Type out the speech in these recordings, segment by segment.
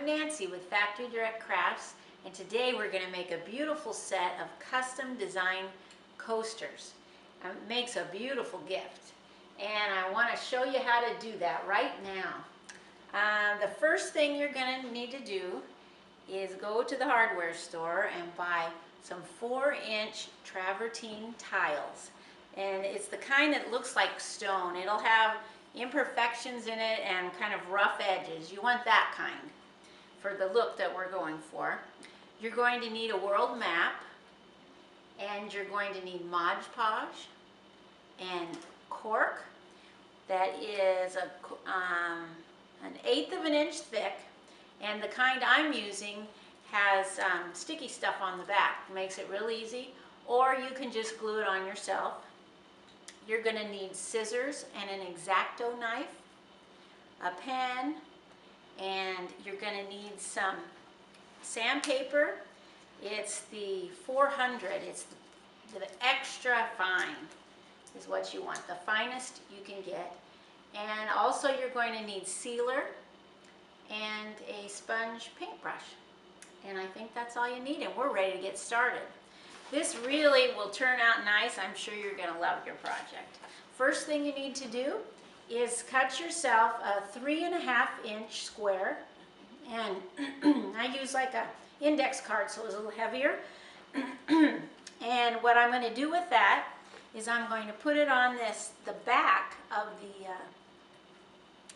Nancy with Factory Direct Crafts, and today we're going to make a beautiful set of custom design coasters. It makes a beautiful gift, and I want to show you how to do that right now. The first thing you're going to need to do is go to the hardware store and buy some 4-inch travertine tiles. And it's the kind that looks like stone. It'll have imperfections in it and kind of rough edges. You want that kind for the look that we're going for. You're going to need a world map, and you're going to need Mod Podge and cork that is an 1/8 of an inch thick, and the kind I'm using has sticky stuff on the back. It makes it real easy, or you can just glue it on yourself. You're going to need scissors and an X-Acto knife, a pen, and you're going to need some sandpaper. It's the 400. It's the extra fine is what you want, the finest you can get. And also you're going to need sealer and a sponge paintbrush. And I think that's all you need, and we're ready to get started. This really will turn out nice. I'm sure you're going to love your project. First thing you need to do is cut yourself a 3.5-inch square, and I use like a index card so it's a little heavier. And what I'm going to do with that is I'm going to put it on the back of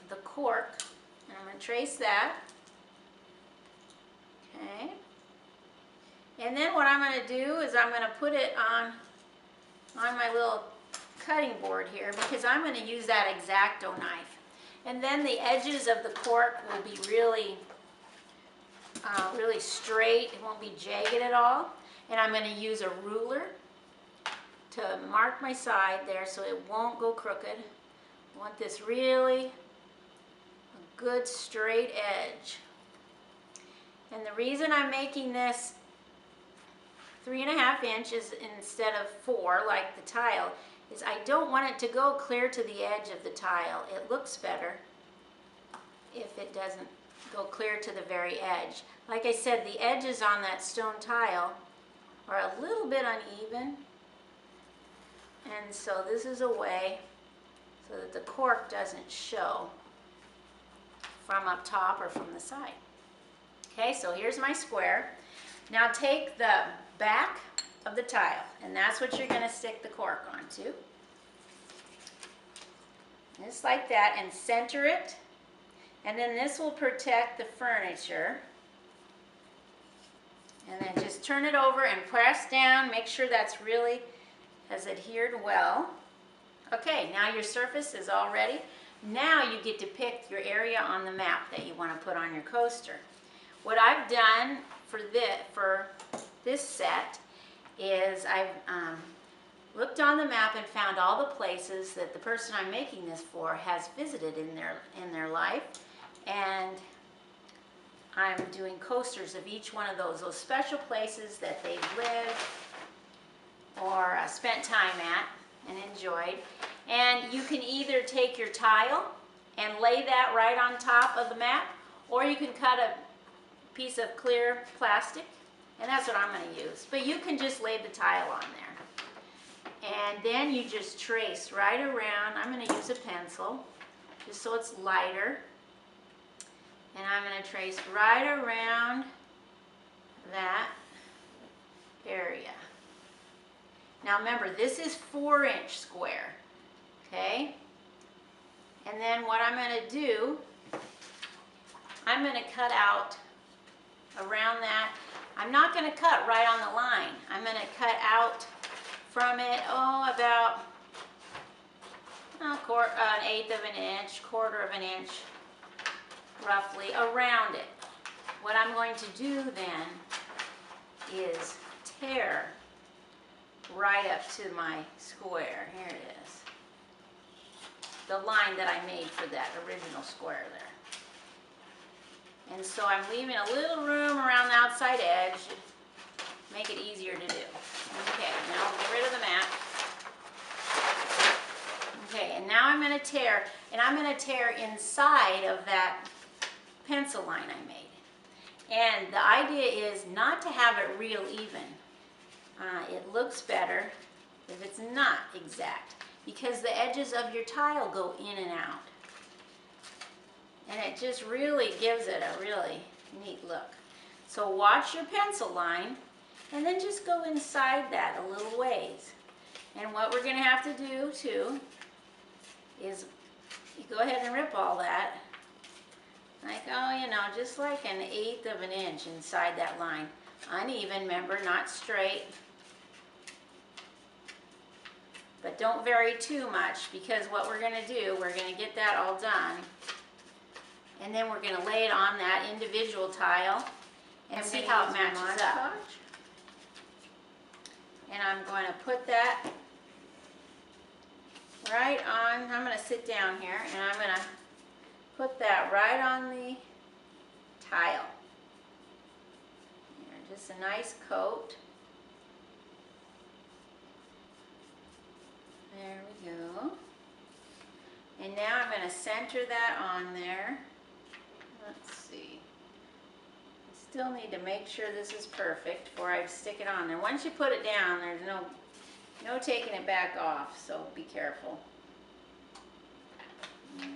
the cork, and I'm going to trace that. Okay. And then what I'm going to do is I'm going to put it on my little cutting board here, because I'm going to use that X-Acto knife. And then the edges of the cork will be really straight. It won't be jagged at all. And I'm going to use a ruler to mark my side there so it won't go crooked. I want this really a good straight edge. And the reason I'm making this 3.5 inches instead of 4 like the tile is I don't want it to go clear to the edge of the tile. It looks better if it doesn't go clear to the very edge. Like I said, the edges on that stone tile are a little bit uneven, and so this is a way so that the cork doesn't show from up top or from the side. Okay, so here's my square. Now take the back of the tile, and that's what you're going to stick the cork onto. Just like that, and center it. And then this will protect the furniture. And then just turn it over and press down. Make sure that's really has adhered well. Okay, now your surface is all ready. Now you get to pick your area on the map that you want to put on your coaster. What I've done for this set is I've looked on the map and found all the places that the person I'm making this for has visited in their life, and I'm doing coasters of each one of those special places that they've lived or spent time at and enjoyed. And you can either take your tile and lay that right on top of the map, or you can cut a piece of clear plastic, and that's what I'm going to use. But you can just lay the tile on there. And then you just trace right around. I'm going to use a pencil just so it's lighter. And I'm going to trace right around that area. Now remember, this is 4-inch square. Okay? And then what I'm going to do, I'm going to cut out around that. I'm not going to cut right on the line. I'm going to cut out from it, about an 1/8 of an inch, 1/4 of an inch, roughly, around it. What I'm going to do then is tear right up to my square. Here it is. The line that I made for that original square there. And so I'm leaving a little room around the outside edge, make it easier to do. Okay, now I'll get rid of the mat. Okay, and now I'm going to tear, and I'm going to tear inside of that pencil line I made. And the idea is not to have it real even. It looks better if it's not exact, because the edges of your tile go in and out. And it just really gives it a really neat look. So watch your pencil line, and then just go inside that a little ways. And what we're going to have to do too is you go ahead and rip all that, like, oh, you know, just like an 1/8 of an inch inside that line. Uneven, remember, not straight. But don't vary too much, because what we're going to do, we're going to get that all done. And then we're going to lay it on that individual tile and see how it matches up. And I'm going to put that right on, I'm going to sit down here, and I'm going to put that right on the tile. There, just a nice coat. There we go. And now I'm going to center that on there. Let's see. I still need to make sure this is perfect before I stick it on there. Once you put it down, there's no taking it back off, so be careful. Okay.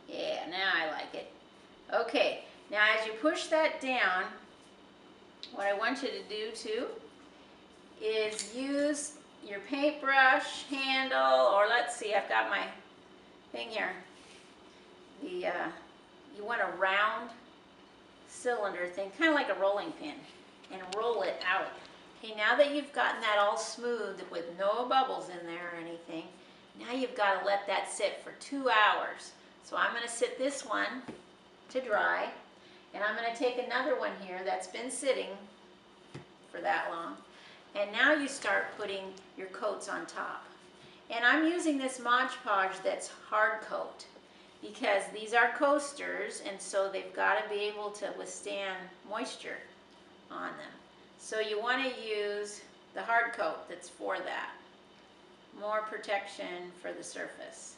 Yeah, now I like it. Okay, now as you push that down, what I want you to do too is use your paintbrush handle, or let's see, I've got my thing here. You want a round cylinder thing, kind of like a rolling pin, and roll it out. Okay, now that you've gotten that all smooth with no bubbles in there or anything, now you've got to let that sit for 2 hours. So I'm going to sit this one to dry, and I'm going to take another one here that's been sitting for that long, and now you start putting your coats on top. And I'm using this Mod Podge that's hard coat, because these are coasters, and so they've got to be able to withstand moisture on them. So you want to use the hard coat that's for that. More protection for the surface.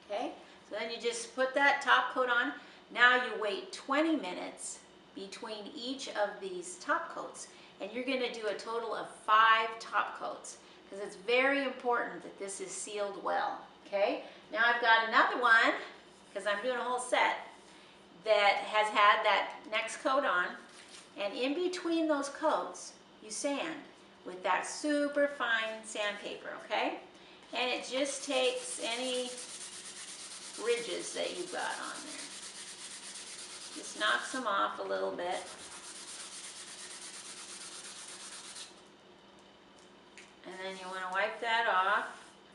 Okay, so then you just put that top coat on. Now you wait 20 minutes between each of these top coats, and you're going to do a total of 5 top coats, because it's very important that this is sealed well. Okay, now I've got another one, because I'm doing a whole set, that has had that next coat on, and in between those coats you sand with that super fine sandpaper, okay? And it just takes any ridges that you've got on there. Just knocks them off a little bit. And then you want to wipe that off.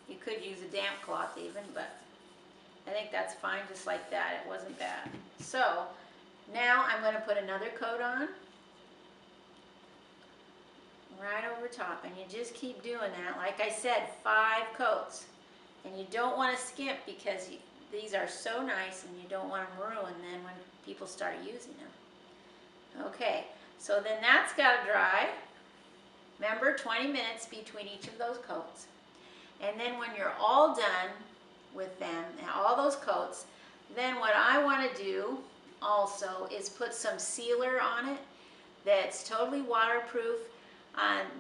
You could use a damp cloth even, but I think that's fine just like that. It wasn't bad. So now I'm going to put another coat on right over top, and you just keep doing that. Like I said, 5 coats. And you don't want to skimp, because these are so nice and you don't want them ruined then when people start using them. Okay, so then that's got to dry. Remember, 20 minutes between each of those coats. And then when you're all done with them, and all those coats, then what I want to do also is put some sealer on it that's totally waterproof.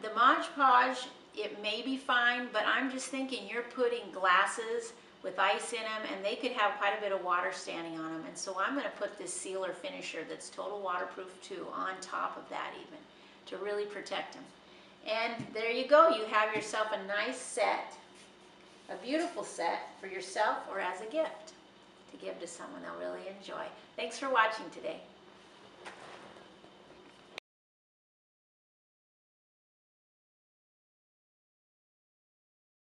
The Mod Podge, it may be fine, but I'm just thinking you're putting glasses with ice in them, and they could have quite a bit of water standing on them. And so I'm going to put this sealer finisher that's total waterproof too on top of that even, to really protect them. And there you go. You have yourself a nice set, a beautiful set for yourself or as a gift to give to someone they'll really enjoy. Thanks for watching today.